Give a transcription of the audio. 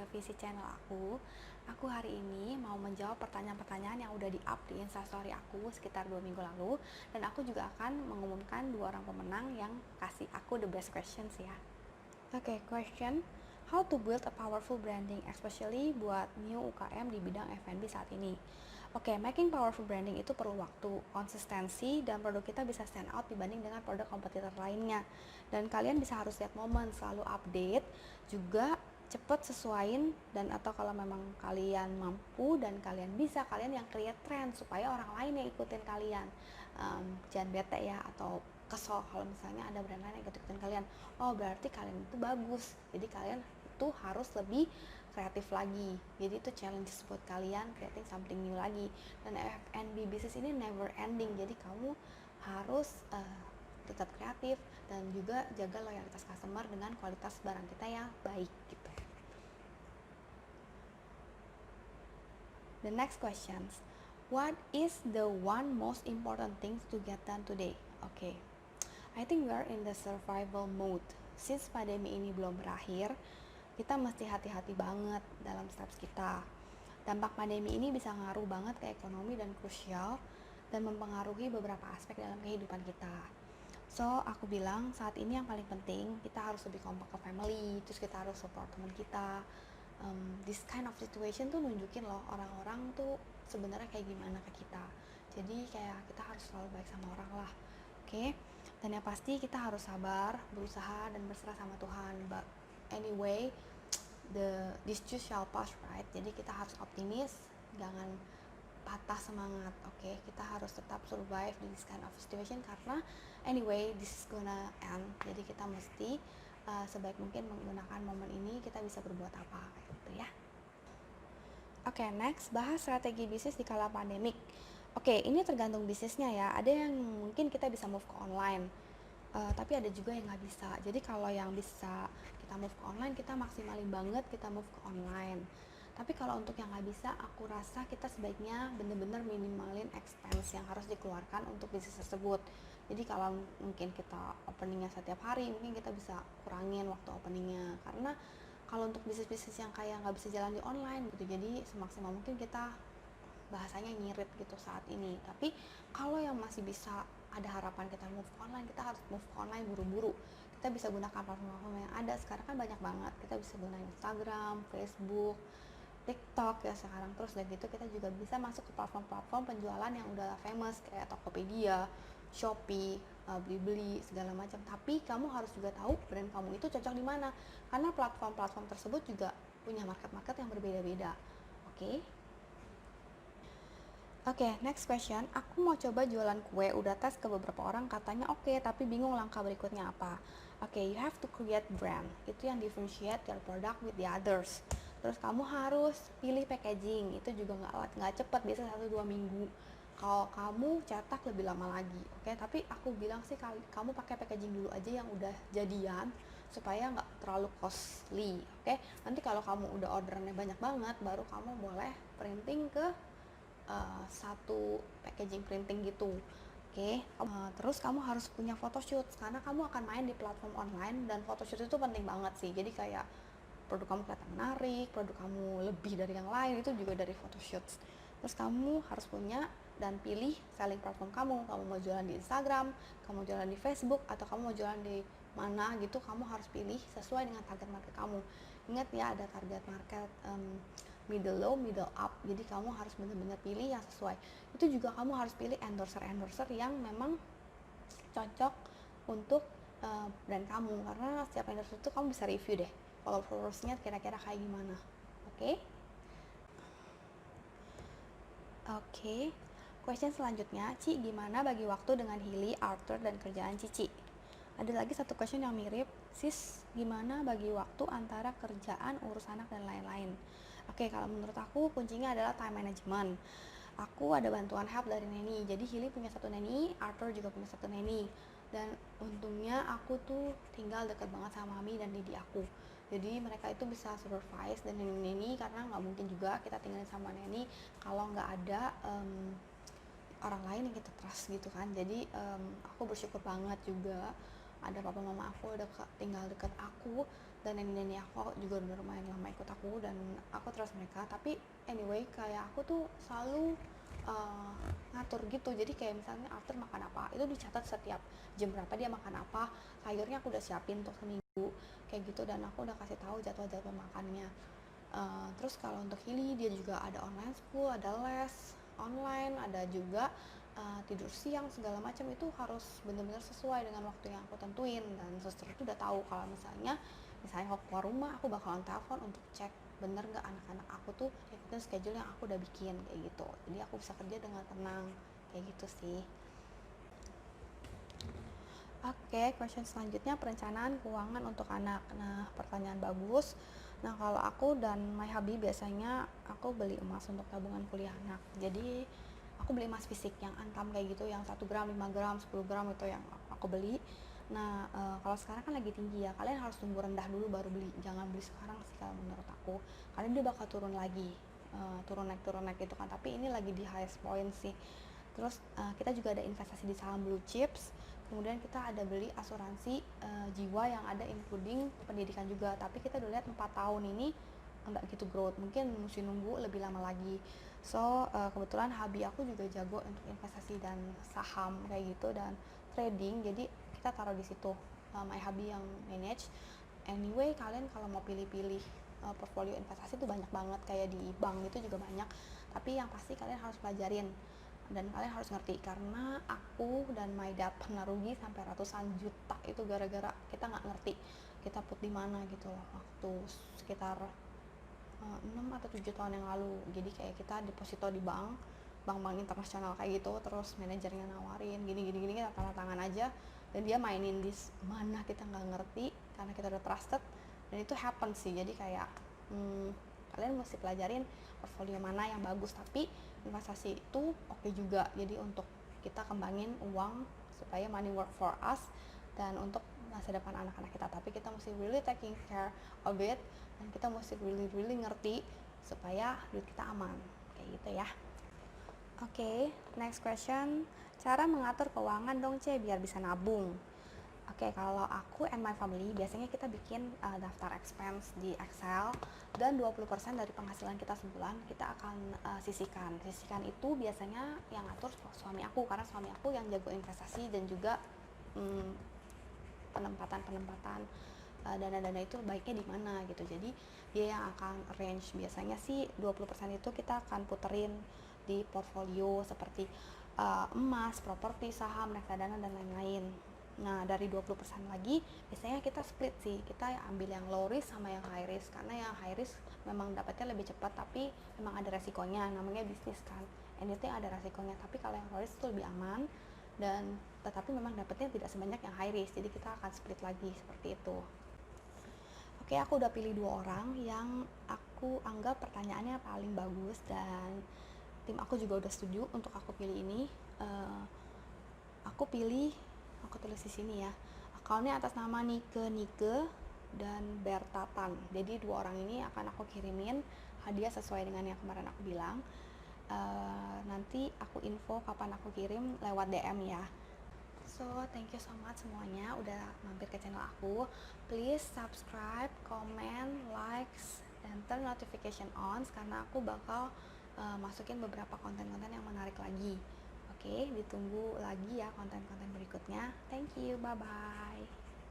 merevisi channel aku hari ini mau menjawab pertanyaan-pertanyaan yang udah di-up di instastory aku sekitar 2 minggu lalu. Dan aku juga akan mengumumkan 2 orang pemenang yang kasih aku the best questions ya. Oke, question: how to build a powerful branding, especially buat new UKM di bidang F&B saat ini. Oke, making powerful branding itu perlu waktu, konsistensi, dan produk kita bisa stand out dibanding dengan produk kompetitor lainnya. Dan kalian bisa harus lihat momen, selalu update, juga cepet sesuaiin, dan atau kalau memang kalian mampu dan kalian bisa, kalian yang create trend supaya orang lain yang ikutin kalian. Jangan bete ya, atau kesel kalau misalnya ada brand lain yang ikutin kalian. Oh, berarti kalian itu bagus, jadi kalian itu harus lebih kreatif lagi. Jadi itu challenge buat kalian creating something new lagi. Dan F&B business ini never ending, jadi kamu harus tetap kreatif dan juga jaga loyalitas customer dengan kualitas barang kita yang baik gitu. The next questions: what is the one most important thing to get done today? Okay, I think we are in the survival mode. Since pandemi ini belum berakhir, kita mesti hati-hati banget dalam steps kita. Dampak pandemi ini bisa ngaruh banget ke ekonomi dan krusial dan mempengaruhi beberapa aspek dalam kehidupan kita. So, aku bilang saat ini yang paling penting kita harus lebih kompak ke family, terus kita harus support teman kita. This kind of situation tuh nunjukin loh orang-orang tuh sebenarnya kayak gimana ke kita. Jadi kayak kita harus selalu baik sama orang lah. Oke? Dan yang pasti kita harus sabar, berusaha dan berserah sama Tuhan. But anyway, this too shall pass, right? Jadi kita harus optimis, jangan patah semangat. Oke? Kita harus tetap survive di this kind of situation karena anyway this is gonna end. Jadi kita mesti sebaik mungkin menggunakan momen ini, kita bisa berbuat apa gitu ya. Oke, next bahas strategi bisnis di kala pandemik. Oke, ini tergantung bisnisnya ya. Ada yang mungkin kita bisa move ke online, tapi ada juga yang nggak bisa. Jadi kalau yang bisa kita move ke online, kita maksimalin banget kita move ke online. Tapi kalau untuk yang nggak bisa, aku rasa kita sebaiknya bener-bener minimalin expense yang harus dikeluarkan untuk bisnis tersebut. Jadi kalau mungkin kita openingnya setiap hari, mungkin kita bisa kurangin waktu openingnya. Karena kalau untuk bisnis-bisnis yang kayak nggak bisa jalan di online gitu, jadi semaksimal mungkin kita bahasanya ngirit gitu saat ini. Tapi kalau yang masih bisa ada harapan kita move online, kita harus move online buru-buru. Kita bisa gunakan platform-platform yang ada sekarang kan banyak banget. Kita bisa gunakan Instagram, Facebook, TikTok ya sekarang. Terus dan gitu kita juga bisa masuk ke platform-platform penjualan yang udah famous kayak Tokopedia, Shopee, Blibli segala macam. Tapi kamu harus juga tahu brand kamu itu cocok di mana, karena platform-platform tersebut juga punya market-market yang berbeda-beda. Oke, next question. Aku mau coba jualan kue, udah tes ke beberapa orang katanya oke, tapi bingung langkah berikutnya apa. Oke, you have to create brand. Itu yang differentiate your product with the others. Terus kamu harus pilih packaging. Itu juga nggak cepet, biasa 1-2 minggu. Kalau kamu cetak lebih lama lagi, oke. Tapi aku bilang sih kamu pakai packaging dulu aja yang udah jadian supaya nggak terlalu costly, oke. Nanti kalau kamu udah orderannya banyak banget, baru kamu boleh printing ke satu packaging printing gitu. Terus kamu harus punya photoshoot karena kamu akan main di platform online dan photoshoot itu penting banget sih. Jadi kayak produk kamu kelihatan menarik, produk kamu lebih dari yang lain, itu juga dari photoshoot. Terus kamu harus punya dan pilih selling platform kamu. Kamu mau jualan di Instagram, kamu mau jualan di Facebook, atau kamu mau jualan di mana gitu, kamu harus pilih sesuai dengan target market kamu. Ingat ya, ada target market middle low, middle up. Jadi kamu harus benar-benar pilih yang sesuai. Itu juga kamu harus pilih endorser yang memang cocok untuk brand kamu, karena setiap endorser itu kamu bisa review deh followersnya kira-kira kayak gimana. Oke. Question selanjutnya, Ci, gimana bagi waktu dengan Hilly, Arthur, dan kerjaan Cici? Ada lagi satu question yang mirip, Sis, gimana bagi waktu antara kerjaan, urus anak, dan lain-lain? Oke, kalau menurut aku kuncinya adalah time management. Aku ada bantuan help dari neni, jadi Hilly punya satu neni, Arthur juga punya satu neni. Dan untungnya aku tuh tinggal dekat banget sama mami dan didi aku. Jadi mereka itu bisa supervise dan neni karena nggak mungkin juga kita tinggalin sama neni kalau nggak ada orang lain yang kita trust gitu kan. Jadi aku bersyukur banget juga ada papa mama aku udah tinggal dekat aku dan ini aku juga udah lumayan lama ikut aku dan aku trust mereka. Tapi anyway, kayak aku tuh selalu ngatur gitu. Jadi kayak misalnya after makan apa itu dicatat setiap jam berapa dia makan apa, sayurnya aku udah siapin untuk seminggu kayak gitu, dan aku udah kasih tahu jadwal-jadwal makannya. Terus kalau untuk Hili dia juga ada online school, ada les online, ada juga tidur siang segala macam, itu harus benar-benar sesuai dengan waktu yang aku tentuin. Dan suster itu udah tahu kalau misalnya aku keluar rumah aku bakalan telepon untuk cek bener nggak anak-anak aku tuh ikutin schedule yang aku udah bikin kayak gitu, jadi aku bisa kerja dengan tenang kayak gitu sih. Oke, question selanjutnya perencanaan keuangan untuk anak. Nah, pertanyaan bagus. Nah, kalau aku dan my hubby biasanya aku beli emas untuk tabungan kuliah anak. Jadi, aku beli emas fisik yang antam kayak gitu, yang 1 gram, 5 gram, 10 gram itu yang aku beli. Nah, kalau sekarang kan lagi tinggi ya, kalian harus tunggu rendah dulu baru beli. Jangan beli sekarang sih kalau menurut aku. Karena dia bakal turun lagi. Turun naik gitu kan. Tapi ini lagi di highest point sih. Terus kita juga ada investasi di saham blue chips. Kemudian kita ada beli asuransi jiwa yang ada including pendidikan juga. Tapi kita udah lihat 4 tahun ini enggak gitu growth, mungkin mesti nunggu lebih lama lagi. So kebetulan hubby aku juga jago untuk investasi dan saham kayak gitu dan trading, jadi kita taruh di situ. My hubby yang manage. Anyway, kalian kalau mau pilih-pilih portfolio investasi itu banyak banget, kayak di bank itu juga banyak. Tapi yang pasti kalian harus pelajarin dan kalian harus ngerti, karena aku dan my dad pernah rugi sampai ratusan juta itu gara-gara kita nggak ngerti kita put di mana gitu loh, waktu sekitar 6 atau 7 tahun yang lalu. Jadi kayak kita deposito di bank internasional kayak gitu, terus manajernya nawarin gini kita tanda tangan aja dan dia mainin di mana kita nggak ngerti karena kita udah trusted, dan itu happen sih. Jadi kayak kalian mesti pelajarin portfolio mana yang bagus. Tapi investasi itu oke juga, jadi untuk kita kembangin uang supaya money work for us dan untuk masa depan anak-anak kita. Tapi kita mesti really taking care of it dan kita mesti really ngerti supaya duit kita aman kayak gitu ya. Oke, next question, cara mengatur keuangan dong biar bisa nabung. Oke, kalau aku and my family biasanya kita bikin daftar expense di Excel, dan 20% dari penghasilan kita sebulan kita akan sisihkan. Sisihkan itu biasanya yang ngatur suami aku, karena suami aku yang jago investasi dan juga penempatan dana-dana itu baiknya di mana gitu. Jadi dia yang akan arrange. Biasanya sih 20% itu kita akan puterin di portfolio seperti emas, properti, saham, reksadana dan lain-lain. Nah, dari 20% lagi biasanya kita split sih. Kita ambil yang low risk sama yang high risk, karena yang high risk memang dapatnya lebih cepat tapi memang ada resikonya, namanya bisnis kan. Anything ada resikonya, tapi kalau yang low risk itu lebih aman dan tetapi memang dapatnya tidak sebanyak yang high risk. Jadi kita akan split lagi seperti itu. Oke, aku udah pilih 2 orang yang aku anggap pertanyaannya paling bagus dan tim aku juga udah setuju untuk aku pilih ini. Aku tulis di sini ya. Akunnya atas nama Nike dan Bertatan. Jadi 2 orang ini akan aku kirimin hadiah sesuai dengan yang kemarin aku bilang. Nanti aku info kapan aku kirim lewat DM ya. So, thank you so much semuanya udah mampir ke channel aku. Please subscribe, comment, likes, dan turn notification on karena aku bakal masukin beberapa konten-konten yang menarik lagi. Oke, ditunggu lagi ya konten-konten berikutnya. Thank you, bye-bye.